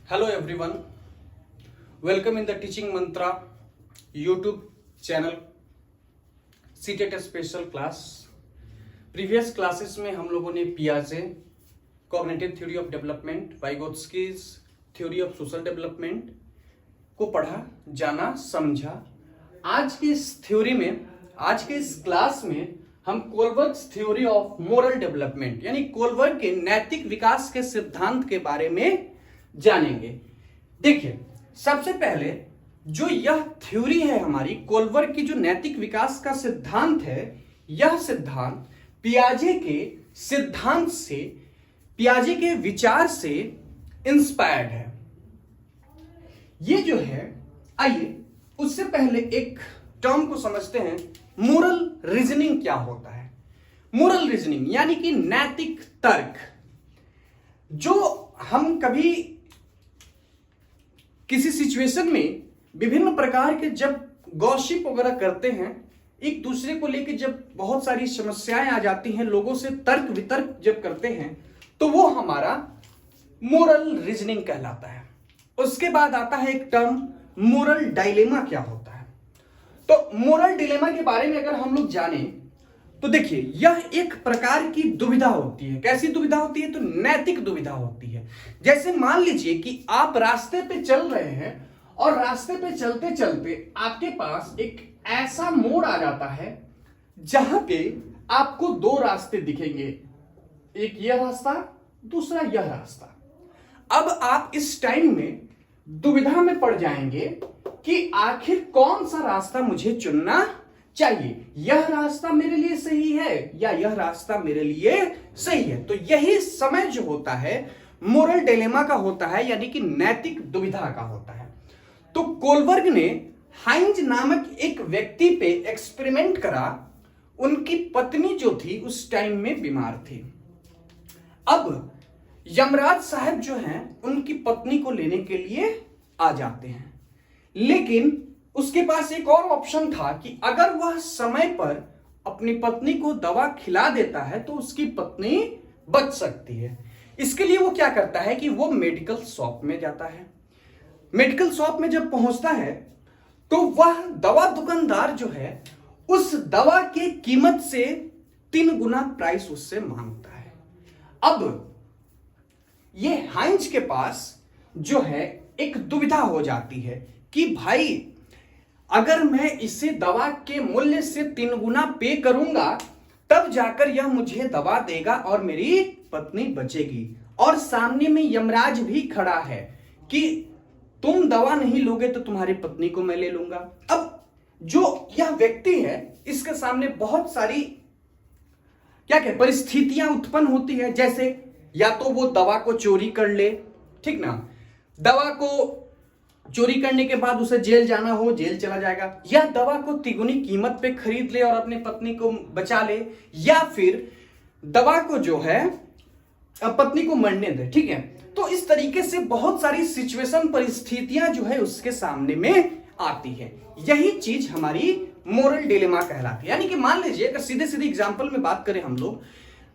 Hello everyone, welcome in the Teaching Mantra YouTube channel CTET special class. Previous classes में हम लोगों ने पियाजे, cognitive theory of development, Vygotsky's theory of social development को पढ़ा, जाना, समझा। आज की इस थ्योरी में, आज के इस क्लास में हम Kohlberg's theory of moral development यानी कोलबर्ग के नैतिक विकास के सिद्धांत के बारे में जानेंगे। देखिए, सबसे पहले जो यह थ्योरी है हमारी कोलबर्ग की, जो नैतिक विकास का सिद्धांत है, यह सिद्धांत पियाजे के सिद्धांत से, पियाजे के विचार से इंस्पायर्ड है। ये जो है, आइए उससे पहले एक टर्म को समझते हैं। मोरल रीजनिंग क्या होता है? मोरल रीजनिंग यानी कि नैतिक तर्क। जो हम कभी किसी सिचुएशन में विभिन्न प्रकार के जब गॉसिप वगैरह करते हैं, एक दूसरे को लेकर जब बहुत सारी समस्याएं आ जाती हैं, लोगों से तर्क वितर्क जब करते हैं, तो वो हमारा मोरल रीजनिंग कहलाता है। उसके बाद आता है एक टर्म मोरल डायलेमा। क्या होता है? तो मोरल डिलेमा के बारे में अगर हम लोग जाने तो देखिए, यह एक प्रकार की दुविधा होती है। कैसी दुविधा होती है? तो नैतिक दुविधा होती है। जैसे मान लीजिए कि आप रास्ते पे चल रहे हैं और रास्ते पे चलते चलते आपके पास एक ऐसा मोड़ आ जाता है जहां पे आपको दो रास्ते दिखेंगे, एक यह रास्ता, दूसरा यह रास्ता। अब आप इस टाइम में दुविधा में पड़ जाएंगे कि आखिर कौन सा रास्ता मुझे चुनना चाहिए। यह रास्ता मेरे लिए सही है या यह रास्ता मेरे लिए सही है? तो यही समय जो होता है मोरल डिलेमा का होता है, यानी कि नैतिक दुविधा का होता है। तो कोलबर्ग ने हाइंज नामक एक व्यक्ति पे एक्सपेरिमेंट करा। उनकी पत्नी जो थी उस टाइम में बीमार थी। अब यमराज साहब जो हैं उनकी पत्नी को लेने के लिए आ जाते हैं, लेकिन उसके पास एक और ऑप्शन था कि अगर वह समय पर अपनी पत्नी को दवा खिला देता है तो उसकी पत्नी बच सकती है। इसके लिए वो क्या करता है कि वो मेडिकल शॉप में जाता है। मेडिकल शॉप में जब पहुंचता है तो वह दवा दुकानदार जो है उस दवा के कीमत से 3 गुना प्राइस उससे मांगता है। अब ये हाइंज के पास जो है एक दुविधा हो जाती है कि भाई, अगर मैं इसे दवा के मूल्य से 3 गुना पे करूंगा तब जाकर यह मुझे दवा देगा और मेरी पत्नी बचेगी, और सामने में यमराज भी खड़ा है कि तुम दवा नहीं लोगे तो तुम्हारी पत्नी को मैं ले लूंगा। अब जो यह व्यक्ति है, इसके सामने बहुत सारी परिस्थितियां उत्पन्न होती है। जैसे या तो वो दवा को चोरी कर ले, ठीक ना, दवा को चोरी करने के बाद उसे जेल जाना हो, जेल चला जाएगा, या दवा को तिगुनी कीमत पे खरीद ले और अपनी पत्नी को बचा ले, या फिर दवा को जो है पत्नी को मरने दे। ठीक है, तो इस तरीके से बहुत सारी सिचुएशन, परिस्थितियां जो है उसके सामने में आती है। यही चीज हमारी मोरल डिलेमा कहलाती है। यानी कि मान लीजिए, अगर सीधे सीधे एग्जाम्पल में बात करें हम लोग,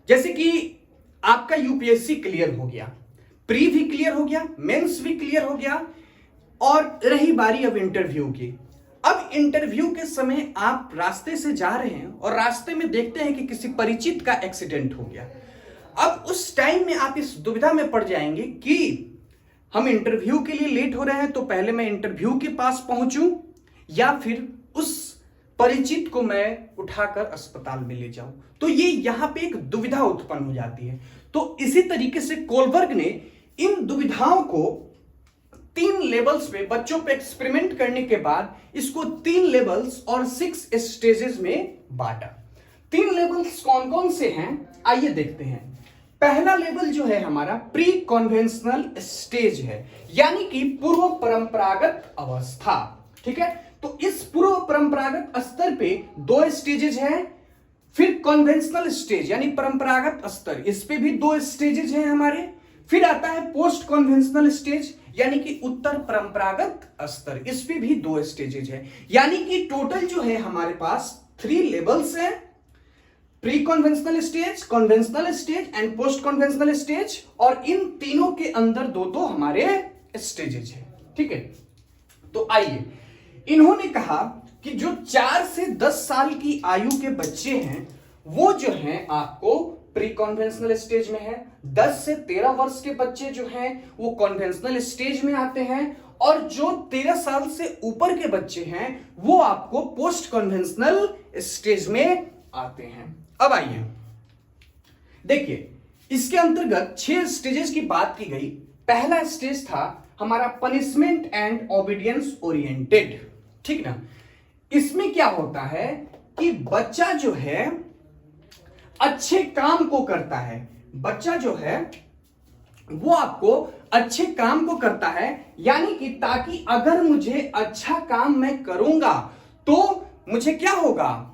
जैसे कि आपका यूपीएससी क्लियर हो गया, प्री भी क्लियर हो गया, मेंस भी क्लियर हो गया, और रही बारी अब इंटरव्यू की। अब इंटरव्यू के समय आप रास्ते से जा रहे हैं और रास्ते में देखते हैं कि किसी परिचित का एक्सीडेंट हो गया। अब उस टाइम में आप इस दुविधा में पड़ जाएंगे कि हम इंटरव्यू के लिए लेट हो रहे हैं, तो पहले मैं इंटरव्यू के पास पहुंचूं या फिर उस परिचित को मैं उठाकर अस्पताल में ले जाऊं। तो ये यहां पे एक दुविधा उत्पन्न हो जाती है। तो इसी तरीके से कोलबर्ग ने इन दुविधाओं को 3 लेवल्स पे बच्चों पे एक्सपेरिमेंट करने के बाद इसको 3 लेवल्स और 6 स्टेजेस में बांटा। 3 लेवल्स कौन कौन से हैं, आइए देखते हैं। पहला लेवल जो है हमारा प्री कन्वेंशनल स्टेज है, यानी कि पूर्व परंपरागत अवस्था। ठीक है, तो इस पूर्व परंपरागत स्तर पे 2 स्टेजेस हैं। फिर कन्वेंशनल स्टेज यानी परंपरागत स्तर, इस पे भी 2 स्टेजेस हैं हमारे। फिर आता है पोस्ट कन्वेंशनल स्टेज यानी कि उत्तर परंपरागत स्तर, इस पे भी 2 स्टेजेज है। यानी कि टोटल जो है हमारे पास 3 लेवल्स हैं, pre conventional stage and post conventional stage, और इन तीनों के अंदर दो हमारे स्टेजेज है। ठीक है, तो आइए, इन्होंने कहा कि जो 4 से 10 साल की आयु के बच्चे हैं वो जो हैं आपको प्री कॉन्वेंशनल स्टेज में है। 10 से 13 वर्ष के बच्चे जो हैं वो कॉन्वेंशनल स्टेज में आते हैं, और जो 13 साल से ऊपर के बच्चे हैं वो आपको पोस्ट कॉन्वेंशनल स्टेज में आते हैं। अब आइए देखिए, इसके अंतर्गत 6 स्टेजेस की बात की गई। पहला स्टेज था हमारा पनिशमेंट एंड ओबीडियंस ओरिएंटेड। ठीक ना, इसमें क्या होता है कि बच्चा जो है अच्छे काम को करता है, बच्चा जो है वो आपको अच्छे काम को करता है, यानी कि ताकि अगर मुझे अच्छा काम मैं करूंगा तो मुझे क्या होगा,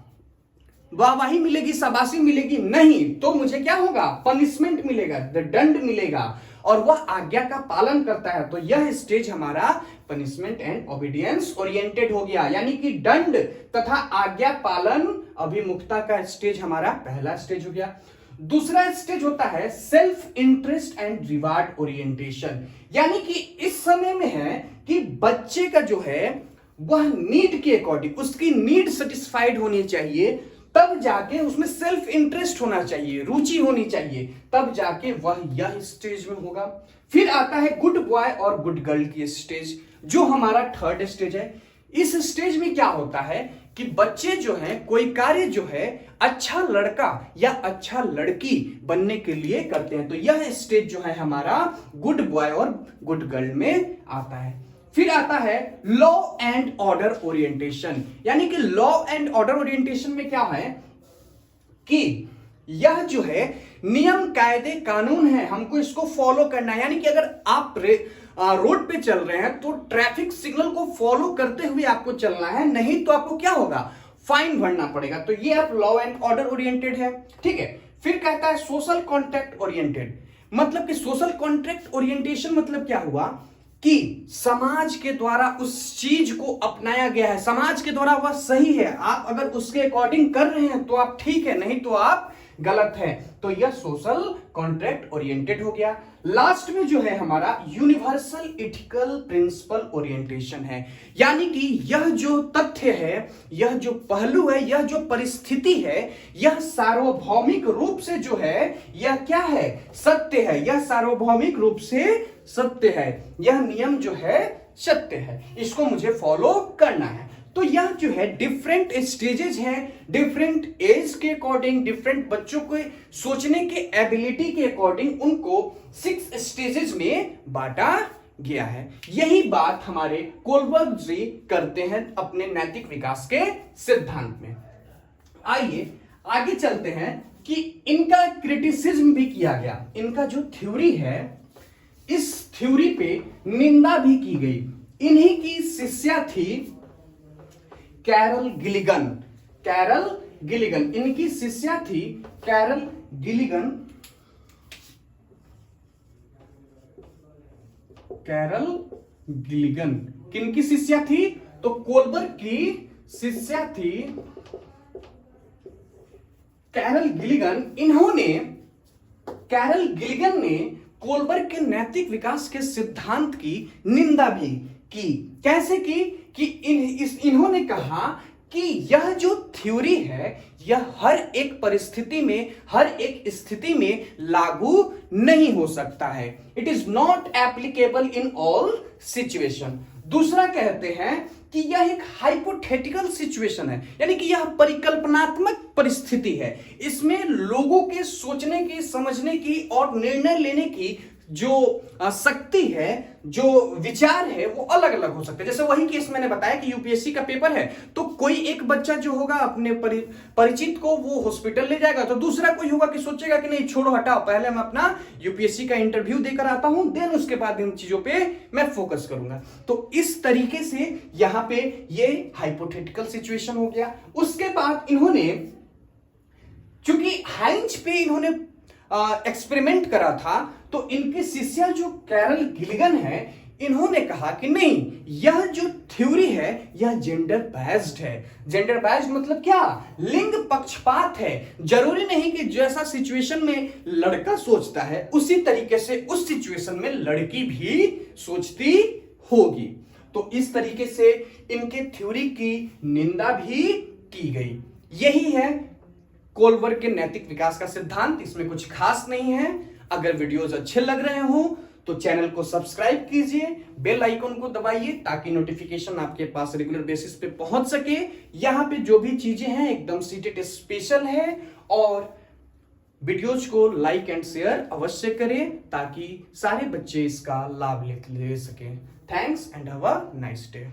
वाहवाही मिलेगी, शाबाशी मिलेगी, नहीं तो मुझे क्या होगा, पनिशमेंट मिलेगा, दंड मिलेगा, और वह आज्ञा का पालन करता है। तो यह स्टेज हमारा पनिशमेंट एंड ओबीडियंस ओरिएंटेड हो गया, यानी कि दंड तथा आज्ञा पालन अभिमुखता का स्टेज हमारा पहला स्टेज हो गया। दूसरा स्टेज होता है self interest and reward orientation, यानी कि इस समय में है कि बच्चे का जो है वह नीड के अकॉर्डिंग, उसकी नीड सेटिस्फाइड होनी चाहिए, तब जाके उसमें सेल्फ इंटरेस्ट होना चाहिए, रुचि होनी चाहिए, तब जाके वह यह स्टेज में होगा। फिर आता है गुड बॉय और गुड गर्ल की स्टेज, जो हमारा थर्ड स्टेज है। इस स्टेज में क्या होता है कि बच्चे जो हैं कोई कार्य जो है अच्छा लड़का या अच्छा लड़की बनने के लिए करते हैं, तो यह स्टेज जो है हमारा गुड बॉय और गुड गर्ल में आता है। फिर आता है लॉ एंड ऑर्डर ओरिएंटेशन, यानी कि लॉ एंड ऑर्डर ओरिएंटेशन में क्या है कि यह जो है नियम कायदे कानून है, हमको इसको फॉलो करना है, यानी कि अगर आप रोड पे चल रहे हैं तो ट्रैफिक सिग्नल को फॉलो करते हुए आपको चलना है, नहीं तो आपको क्या होगा, फाइन भरना पड़ेगा। तो ये आप लॉ एंड ऑर्डर ओरिएंटेड है। ठीक है, फिर कहता है सोशल कॉन्ट्रैक्ट ओरिएंटेड, मतलब कि सोशल कॉन्ट्रैक्ट ओरिएंटेशन मतलब क्या हुआ कि समाज के द्वारा उस चीज को अपनाया गया है, समाज के द्वारा वह सही है, आप अगर उसके अकॉर्डिंग कर रहे हैं तो आप ठीक है, नहीं तो आप गलत है, तो यह सोशल कॉन्ट्रैक्ट ओरिएंटेड हो गया। लास्ट में जो है हमारा यूनिवर्सल एथिकल प्रिंसिपल ओरिएंटेशन है, यानी कि यह जो तथ्य है, यह जो पहलू है, यह जो परिस्थिति है, यह सार्वभौमिक रूप से जो है यह क्या है, सत्य है, यह सार्वभौमिक रूप से सत्य है, यह नियम जो है सत्य है, इसको मुझे फॉलो करना है। तो यह जो है डिफरेंट स्टेजेस हैं, डिफरेंट एज के अकॉर्डिंग, डिफरेंट बच्चों के सोचने के एबिलिटी के अकॉर्डिंग उनको 6 स्टेजेस में बांटा गया है। यही बात हमारे कोलबर्ग जी करते हैं अपने नैतिक विकास के सिद्धांत में। आइए आगे चलते हैं कि इनका क्रिटिसिज्म भी किया गया, इनका जो थ्योरी है इस थ्योरी पे निंदा भी की गई। इन्हीं की शिष्या थी कैरल गिलिगन, कैरल गिलिगन, इनकी शिष्या थी कैरल गिलिगन, कैरल गिलिगन किनकी शिष्या थी, तो कोलबर्ग की शिष्या थी कैरल गिलिगन। इन्होंने, कैरल गिलिगन ने कोलबर्ग के नैतिक विकास के सिद्धांत की निंदा भी की। कैसे की कि इन्होंने कहा कि यह जो थ्योरी है यह हर एक परिस्थिति में, हर एक स्थिति में लागू नहीं हो सकता है, it is not applicable in all situation. दूसरा कहते हैं कि यह एक हाइपोथेटिकल सिचुएशन है, यानी कि यह परिकल्पनात्मक परिस्थिति है, इसमें लोगों के सोचने की, समझने की और निर्णय लेने की जो शक्ति है, जो विचार है वो अलग अलग हो सकते हैं। जैसे वही केस मैंने बताया कि यूपीएससी का पेपर है तो कोई एक बच्चा जो होगा अपने परिचित को वो हॉस्पिटल ले जाएगा, तो दूसरा कोई होगा कि सोचेगा कि नहीं छोड़ो हटाओ, पहले मैं अपना यूपीएससी का इंटरव्यू देकर आता हूं, देन उसके बाद इन चीजों पे मैं फोकस करूंगा। तो इस तरीके से यहां पे ये हाइपोथेटिकल सिचुएशन हो गया। उसके बाद इन्होंने, चूंकि हाइंज पे इन्होंने एक्सपेरिमेंट करा था, तो इनके शिष्या जो कैरल गिलिगन है इन्होंने कहा कि नहीं, यह जो थ्योरी है यह जेंडर बेस्ड है। जेंडर बेस्ड मतलब क्या? लिंग पक्षपात है। जरूरी नहीं कि जैसा सिचुएशन में लड़का सोचता है उसी तरीके से उस सिचुएशन में लड़की भी सोचती होगी। तो इस तरीके से इनके थ्योरी की निंदा भी की गई। यही है कोलबर्ग के नैतिक विकास का सिद्धांत। इसमें कुछ खास नहीं है। अगर वीडियोस अच्छे लग रहे हो तो चैनल को सब्सक्राइब कीजिए, बेल आइकन को दबाइए ताकि नोटिफिकेशन आपके पास रेगुलर बेसिस पे पहुंच सके। यहां पे जो भी चीजें हैं एकदम सीटेट स्पेशल है। और वीडियोज को लाइक एंड शेयर अवश्य करें ताकि सारे बच्चे इसका लाभ ले सकें। Thanks and have a nice day.